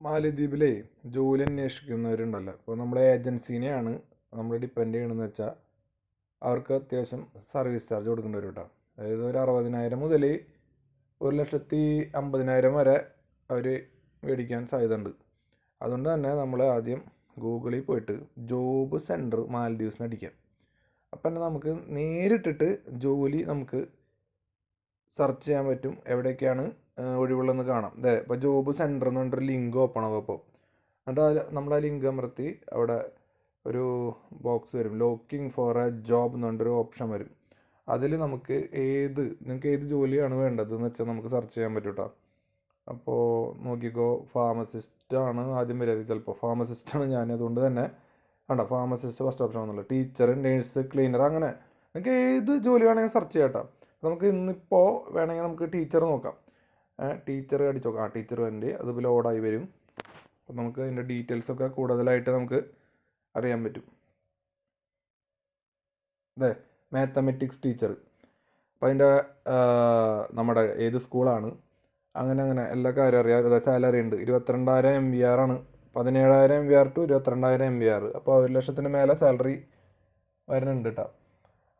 മാലദ്വീപിലെ ജോലി അന്വേഷിക്കുന്നവരുണ്ടല്ലോ. ഇപ്പോൾ നമ്മളെ ഏജൻസീനെയാണ് നമ്മൾ ഡിപ്പെൻഡ് ചെയ്യണമെന്ന് വെച്ചാൽ അവർക്ക് അത്യാവശ്യം സർവീസ് ചാർജ് കൊടുക്കേണ്ടി വരും കേട്ടോ. അതായത് ഒരു 60,000 മുതൽ 1,50,000 വരെ അവർ മേടിക്കാൻ സാധ്യതയുണ്ട്. അതുകൊണ്ട് തന്നെ നമ്മൾ ആദ്യം ഗൂഗിളിൽ പോയിട്ട് ജോബ് സെൻറ്റർ മാലദ്വീപ്സിന് അടിക്കാം. അപ്പം തന്നെ നമുക്ക് നേരിട്ടിട്ട് ജോലി നമുക്ക് സെർച്ച് ചെയ്യാൻ പറ്റും. എവിടെയൊക്കെയാണ് ഒഴിവുള്ളതെന്ന് കാണാം. അതെ, ഇപ്പോൾ ജോബ് സെൻറ്റർ എന്ന് പറഞ്ഞിട്ടൊരു ലിങ്ക് ഓപ്പൺ ആകും. അപ്പോൾ എന്നിട്ട് നമ്മൾ ആ ലിങ്ക് അമർത്തി അവിടെ ഒരു ബോക്സ് വരും, ലോക്കിംഗ് ഫോർ എ ജോബ് എന്ന് പറഞ്ഞൊരു ഓപ്ഷൻ വരും. അതിൽ നമുക്ക് നിങ്ങൾക്ക് ഏത് ജോലിയാണ് വേണ്ടതെന്ന് വെച്ചാൽ നമുക്ക് സെർച്ച് ചെയ്യാൻ പറ്റും കേട്ടോ. അപ്പോൾ നോക്കിക്കോ, ഫാർമസിസ്റ്റാണ് ആദ്യം വരിക. ചിലപ്പോൾ ഫാർമസിസ്റ്റാണ് ഞാൻ, അതുകൊണ്ട് തന്നെ ഫാർമസിസ്റ്റ് ഫസ്റ്റ് ഓപ്ഷൻ ആണല്ലോ. ടീച്ചർ, നേഴ്സ്, ക്ലീനർ, അങ്ങനെ നിങ്ങൾക്ക് ഏത് ജോലി വേണമെങ്കിൽ സെർച്ച് ചെയ്യാം കേട്ടോ. നമുക്ക് ഇന്നിപ്പോൾ വേണമെങ്കിൽ നമുക്ക് ടീച്ചർ നോക്കാം. ടീച്ചർ അടിച്ചു നോക്കാം. ടീച്ചർ വേണ്ടി അത് ലോഡായി വരും. അപ്പോൾ നമുക്ക് അതിൻ്റെ ഡീറ്റെയിൽസൊക്കെ കൂടുതലായിട്ട് നമുക്ക് അറിയാൻ പറ്റും. അതെ, മാത്തമെറ്റിക്സ് ടീച്ചർ. അപ്പോൾ അതിൻ്റെ നമ്മുടെ ഏത് സ്കൂളാണ്, അങ്ങനെ എല്ലാ കാര്യം അറിയാം. അതായത് സാലറി ഉണ്ട്, 22,000 MVR ആണ്. 17,000 MVR ടു 22,000 MVR. അപ്പോൾ 1,00,000 മേലെ സാലറി വരുന്നുണ്ട് കേട്ടോ.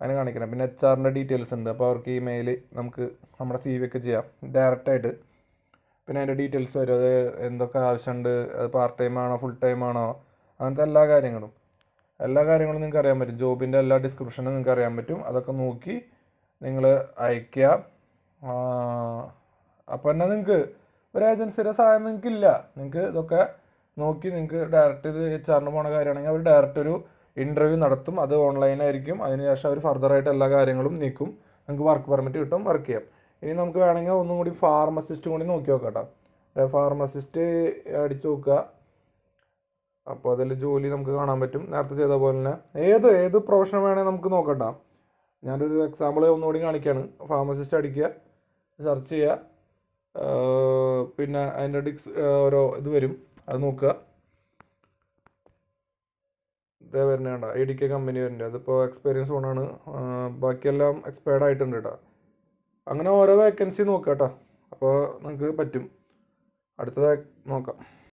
അങ്ങനെ കാണിക്കണം. പിന്നെ HR ഡീറ്റെയിൽസ് ഉണ്ട്. അപ്പോൾ അവർക്ക് ഇമെയിൽ നമുക്ക് നമ്മുടെ CV ഒക്കെ ചെയ്യാം ഡയറക്റ്റായിട്ട്. പിന്നെ അതിൻ്റെ ഡീറ്റെയിൽസ് വരും, അത് എന്തൊക്കെ ആവശ്യമുണ്ട്, അത് പാർട്ട് ടൈം ആണോ ഫുൾ ടൈം ആണോ, അങ്ങനത്തെ എല്ലാ കാര്യങ്ങളും നിങ്ങൾക്ക് അറിയാൻ പറ്റും. ജോബിൻ്റെ എല്ലാ ഡിസ്ക്രിപ്ഷനും നിങ്ങൾക്ക് അറിയാൻ പറ്റും. അതൊക്കെ നോക്കി നിങ്ങൾ അയയ്ക്കുക. അപ്പോൾ തന്നെ നിങ്ങൾക്ക് ഒരു ഏജൻസിയുടെ സഹായം നിങ്ങൾക്കില്ല. നിങ്ങൾക്ക് ഇതൊക്കെ നോക്കി നിങ്ങൾക്ക് ഡയറക്റ്റ് ഇത് HR പോണ കാര്യമാണെങ്കിൽ അവർ ഡയറക്റ്റ് ഒരു ഇൻ്റർവ്യൂ നടത്തും. അത് ഓൺലൈനായിരിക്കും. അതിനുശേഷം അവർ ഫർദറായിട്ട് എല്ലാ കാര്യങ്ങളും നീക്കും. നിങ്ങൾക്ക് വർക്ക് പെർമിറ്റ് കിട്ടും, വർക്ക് ചെയ്യാം. ഇനി നമുക്ക് വേണമെങ്കിൽ ഒന്നും കൂടി ഫാർമസിസ്റ്റും കൂടി നോക്കി നോക്കാം കേട്ടോ. ഫാർമസിസ്റ്റ് അടിച്ചു നോക്കുക. അപ്പോൾ അതിൽ ജോലി നമുക്ക് കാണാൻ പറ്റും. നേരത്തെ ചെയ്ത പോലെ തന്നെ ഏത് പ്രൊഫഷൻ വേണമെങ്കിൽ നമുക്ക് നോക്കണ്ട. ഞാനൊരു എക്സാമ്പിൾ ഒന്നുകൂടി കാണിക്കുകയാണ്. ഫാർമസിസ്റ്റ് അടിക്കുക, സെർച്ച് ചെയ്യുക, പിന്നെ അതിൻ്റെ ഓരോ ഇത് വരും, അത് നോക്കുക. ഇതേ വരുന്നത് കേട്ടോ, ADK കമ്പനി വരുന്നുണ്ട്. അതിപ്പോൾ എക്സ്പീരിയൻസ് ഓണാണ്, ബാക്കിയെല്ലാം എക്സ്പയർഡ് ആയിട്ടുണ്ട് കേട്ടോ. അങ്ങനെ ഓരോ വേക്കൻസി നോക്കാം കേട്ടോ. അപ്പോൾ നിങ്ങൾക്ക് പറ്റും. അടുത്ത നോക്കാം.